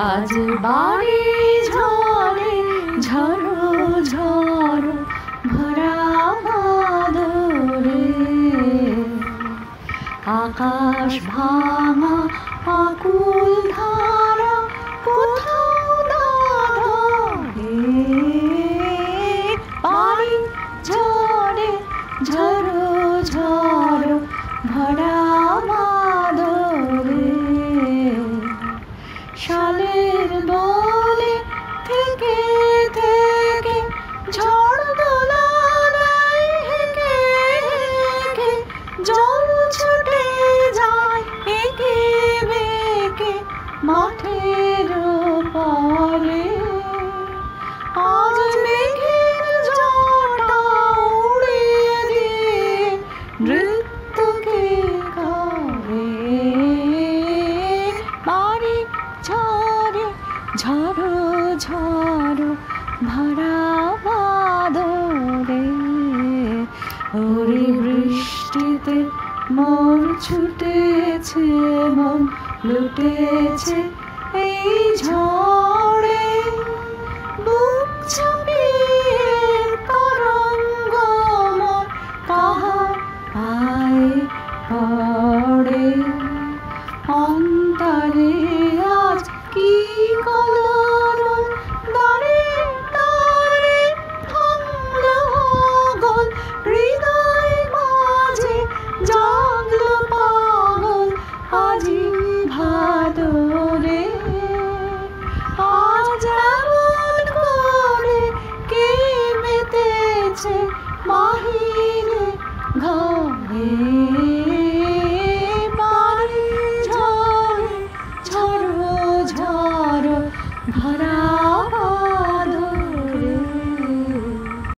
আজ বাড়ি ঝরে ঝড়ো ঝড়ো ভরা বাদরে, আকাশ ভাঙা আকুল ধারা কোথাও দাঁড়ে, বাড়ি ঝরে ঝড়ো ঝড়ো ভরা বাদরে, শালের বলে থেকে থেকে ঝড় দোলায় হেঁকে হেঁকে জল ছুটে যায় এঁকে বেঁকে মাঠের পারে। আজ মেঘের জটা উড়িয়ে দিয়ে নৃত্যকে করে, বাড়ি ঝরে ঝড়ো ঝড়ো ভরা বাদরে। ওরে বৃষ্টিতে মন ছুটেছে, মন লুটেছে এই ঝড়ে, বুক ছাপিয়ে তরঙ্গ মন কাহার পায়ে পড়ে। অন্তরে আজ কি কলরব, দাঁড়ে দাঁড়ে থামলো গল, হৃদয় মাঝে জাগলো পাগল আজি ভাদরে। আজ এমন করে কে মেতেছে বাহিরে ঘরে, বাড়ি ঝরে ঝড়ো ঝড়ো ভরা